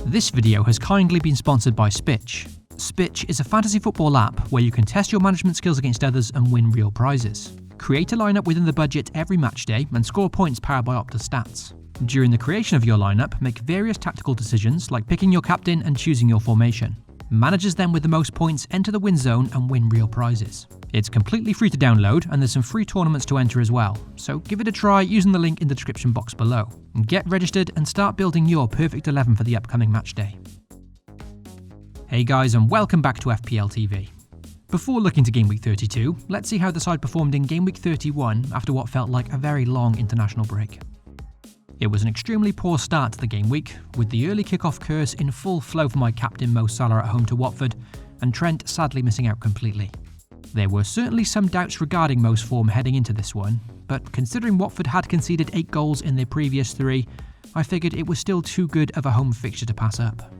This video has kindly been sponsored by Spitch. Spitch is a fantasy football app where you can test your management skills against others and win real prizes. Create a lineup within the budget every match day and score points powered by Opta Stats. During the creation of your lineup, make various tactical decisions like picking your captain and choosing your formation. Managers then with the most points enter the win zone and win real prizes. It's completely free to download and there's some free tournaments to enter as well, so give it a try using the link in the description box below. Get registered and start building your perfect 11 for the upcoming match day. Hey guys, and welcome back to FPL TV. Before looking to Game Week 32, let's see how the side performed in Game Week 31 after what felt like a very long international break. It was an extremely poor start to the game week, with the early kickoff curse in full flow for my captain Mo Salah at home to Watford, and Trent sadly missing out completely. There were certainly some doubts regarding Mo's form heading into this one, but considering Watford had conceded 8 goals in their previous 3, I figured it was still too good of a home fixture to pass up.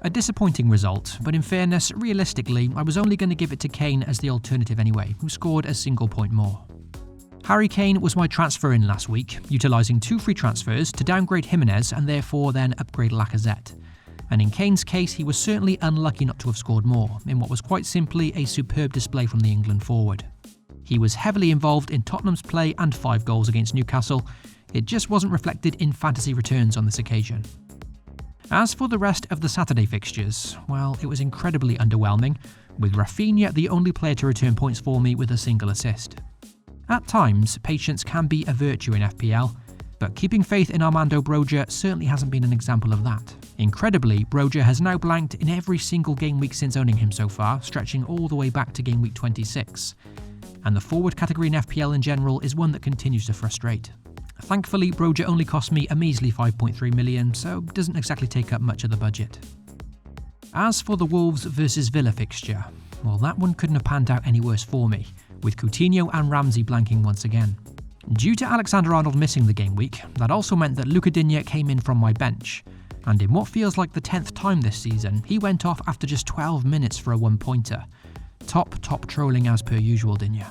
A disappointing result, but in fairness, realistically, I was only going to give it to Kane as the alternative anyway, who scored a single point more. Harry Kane was my transfer in last week, utilising 2 free transfers to downgrade Jimenez and therefore then upgrade Lacazette. And in Kane's case, he was certainly unlucky not to have scored more, in what was quite simply a superb display from the England forward. He was heavily involved in Tottenham's play and 5 goals against Newcastle. It just wasn't reflected in fantasy returns on this occasion. As for the rest of the Saturday fixtures, well, it was incredibly underwhelming, with Rafinha the only player to return points for me with a single assist. At times, patience can be a virtue in FPL, but keeping faith in Armando Broja certainly hasn't been an example of that. Incredibly, Broja has now blanked in every single game week since owning him so far, stretching all the way back to game week 26. And the forward category in FPL in general is one that continues to frustrate. Thankfully, Broja only cost me a measly 5.3 million, so doesn't exactly take up much of the budget. As for the Wolves vs Villa fixture, well, that one couldn't have panned out any worse for me, with Coutinho and Ramsey blanking once again. Due to Alexander-Arnold missing the game week, that also meant that Luca Digne came in from my bench, and in what feels like the 10th time this season, he went off after just 12 minutes for a 1-pointer. Top trolling as per usual, Digne.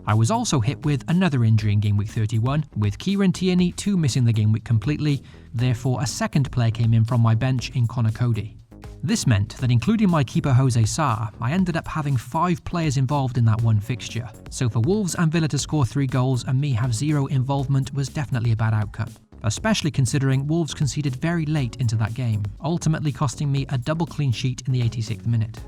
I was also hit with another injury in Game Week 31, with Kieran Tierney too missing the game week completely, therefore a second player came in from my bench in Connor Cody. This meant that including my keeper Jose Sa, I ended up having 5 players involved in that one fixture, so for Wolves and Villa to score 3 goals and me have 0 involvement was definitely a bad outcome, especially considering Wolves conceded very late into that game, ultimately costing me a double clean sheet in the 86th minute.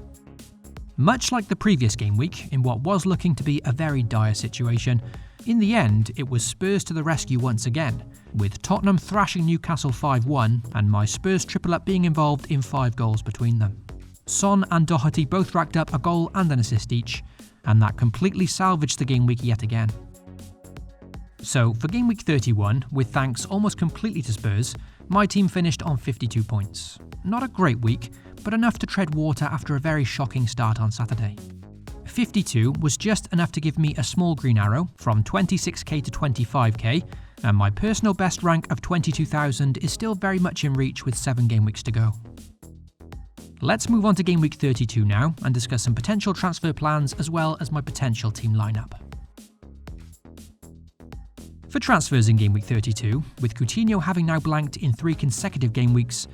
Much like the previous game week, in what was looking to be a very dire situation, in the end it was Spurs to the rescue once again, with Tottenham thrashing Newcastle 5-1 and my Spurs triple up being involved in 5 goals between them. Son and Doherty both racked up a goal and an assist each, and that completely salvaged the game week yet again. So for game week 31, with thanks almost completely to Spurs, my team finished on 52 points. Not a great week, but enough to tread water after a very shocking start on Saturday. 52 was just enough to give me a small green arrow from 26k to 25k, and my personal best rank of 22,000 is still very much in reach with 7 game weeks to go. Let's move on to game week 32 now and discuss some potential transfer plans as well as my potential team lineup. For transfers in game week 32, with Coutinho having now blanked in 3 consecutive game weeks,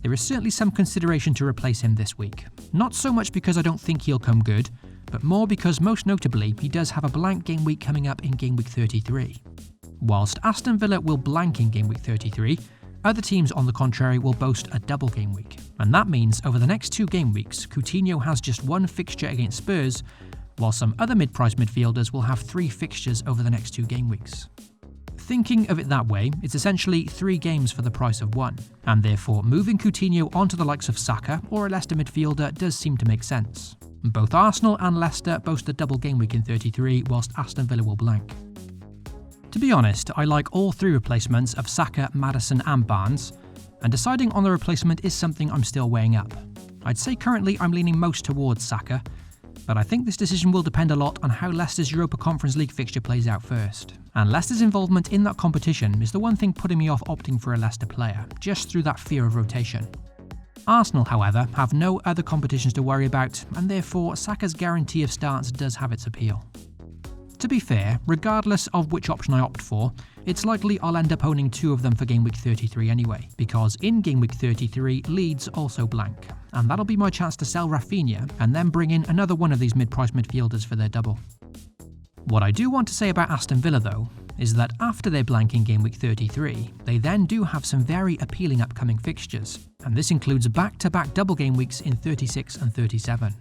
there is certainly some consideration to replace him this week. Not so much because I don't think he'll come good, but more because most notably he does have a blank game week coming up in game week 33. Whilst Aston Villa will blank in game week 33, other teams on the contrary will boast a double game week. And that means over the next 2 game weeks, Coutinho has just 1 fixture against Spurs, while some other mid-price midfielders will have 3 fixtures over the next 2 game weeks. Thinking of it that way, it's essentially 3 games for the price of 1, and therefore moving Coutinho onto the likes of Saka or a Leicester midfielder does seem to make sense. Both Arsenal and Leicester boast a double game week in 33, whilst Aston Villa will blank. To be honest, I like all 3 replacements of Saka, Maddison and Barnes, and deciding on the replacement is something I'm still weighing up. I'd say currently I'm leaning most towards Saka, but I think this decision will depend a lot on how Leicester's Europa Conference League fixture plays out first. And Leicester's involvement in that competition is the one thing putting me off opting for a Leicester player, just through that fear of rotation. Arsenal, however, have no other competitions to worry about, and therefore Saka's guarantee of starts does have its appeal. To be fair, regardless of which option I opt for, it's likely I'll end up owning 2 of them for Game Week 33 anyway, because in Game Week 33, Leeds also blank, and that'll be my chance to sell Rafinha and then bring in another one of these mid-price midfielders for their double. What I do want to say about Aston Villa though, is that after their blank in Game Week 33, they then do have some very appealing upcoming fixtures, and this includes back-to-back double game weeks in 36 and 37.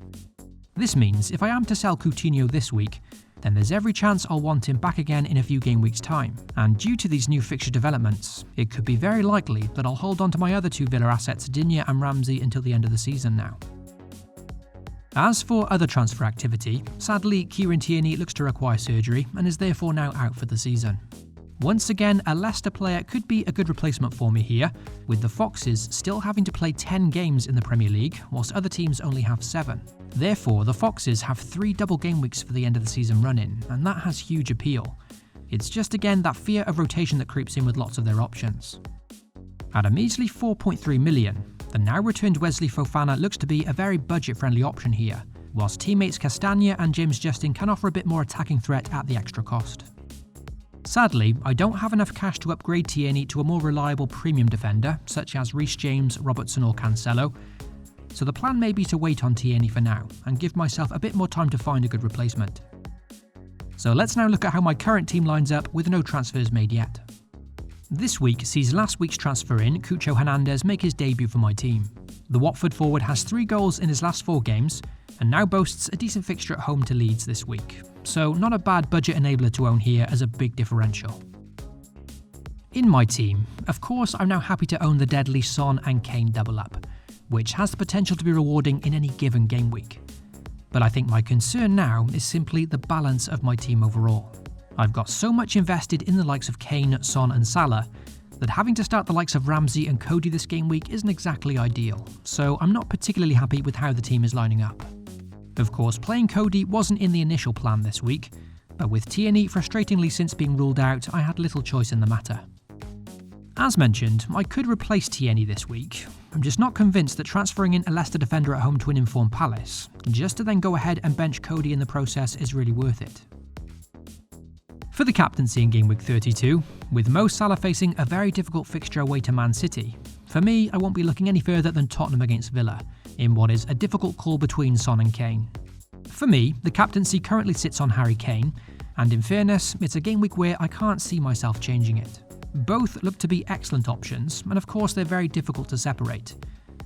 This means if I am to sell Coutinho this week, then there's every chance I'll want him back again in a few game weeks' time, and due to these new fixture developments, it could be very likely that I'll hold on to my other 2 Villa assets, Digne and Ramsey, until the end of the season now. As for other transfer activity, sadly Kieran Tierney looks to require surgery and is therefore now out for the season. Once again, a Leicester player could be a good replacement for me here, with the Foxes still having to play 10 games in the Premier League, whilst other teams only have 7. Therefore, the Foxes have 3 double game weeks for the end of the season run-in, and that has huge appeal. It's just again that fear of rotation that creeps in with lots of their options. At a measly 4.3 million, the now returned Wesley Fofana looks to be a very budget-friendly option here, whilst teammates Castagna and James Justin can offer a bit more attacking threat at the extra cost. Sadly, I don't have enough cash to upgrade Tierney to a more reliable premium defender, such as Reece James, Robertson or Cancelo, so the plan may be to wait on Tierney for now, and give myself a bit more time to find a good replacement. So let's now look at how my current team lines up with no transfers made yet. This week sees last week's transfer in, Cucho Hernandez, make his debut for my team. The Watford forward has 3 goals in his last 4 games, and now boasts a decent fixture at home to Leeds this week, so not a bad budget enabler to own here as a big differential. In my team, of course I'm now happy to own the deadly Son and Kane double up, which has the potential to be rewarding in any given game week. But I think my concern now is simply the balance of my team overall. I've got so much invested in the likes of Kane, Son and Salah that having to start the likes of Ramsey and Cody this game week isn't exactly ideal, so I'm not particularly happy with how the team is lining up. Of course, playing Cody wasn't in the initial plan this week, but with Tierney frustratingly since being ruled out, I had little choice in the matter. As mentioned, I could replace Tierney this week. I'm just not convinced that transferring in a Leicester defender at home to an informed Palace, just to then go ahead and bench Cody in the process, is really worth it. For the captaincy in Game Week 32, with Mo Salah facing a very difficult fixture away to Man City, for me I won't be looking any further than Tottenham against Villa, in what is a difficult call between Son and Kane. For me, the captaincy currently sits on Harry Kane, and in fairness, it's a game week where I can't see myself changing it. Both look to be excellent options, and of course they're very difficult to separate,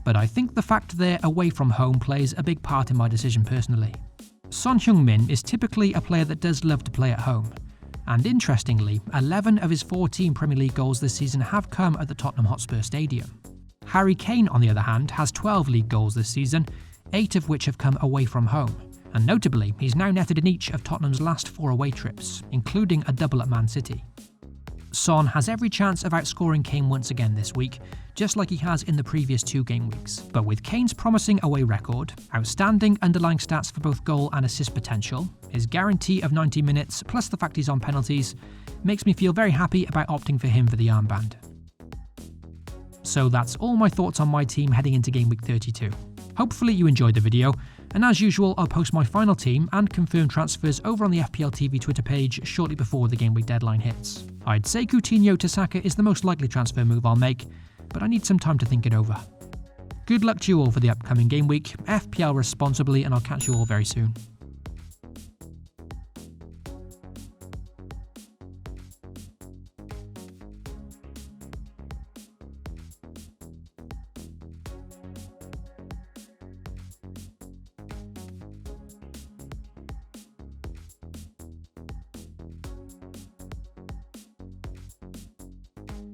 but I think the fact they're away from home plays a big part in my decision personally. Son Heung-min is typically a player that does love to play at home, and interestingly, 11 of his 14 Premier League goals this season have come at the Tottenham Hotspur Stadium. Harry Kane, on the other hand, has 12 league goals this season, 8 of which have come away from home, and notably, he's now netted in each of Tottenham's last 4 away trips, including a double at Man City. Son has every chance of outscoring Kane once again this week, just like he has in the previous 2 game weeks, but with Kane's promising away record, outstanding underlying stats for both goal and assist potential, his guarantee of 90 minutes plus the fact he's on penalties, makes me feel very happy about opting for him for the armband. So that's all my thoughts on my team heading into Game Week 32. Hopefully you enjoyed the video, and as usual I'll post my final team and confirmed transfers over on the FPL TV Twitter page shortly before the game week deadline hits. I'd say Coutinho to Saka is the most likely transfer move I'll make, but I need some time to think it over. Good luck to you all for the upcoming game week, FPL responsibly, and I'll catch you all very soon.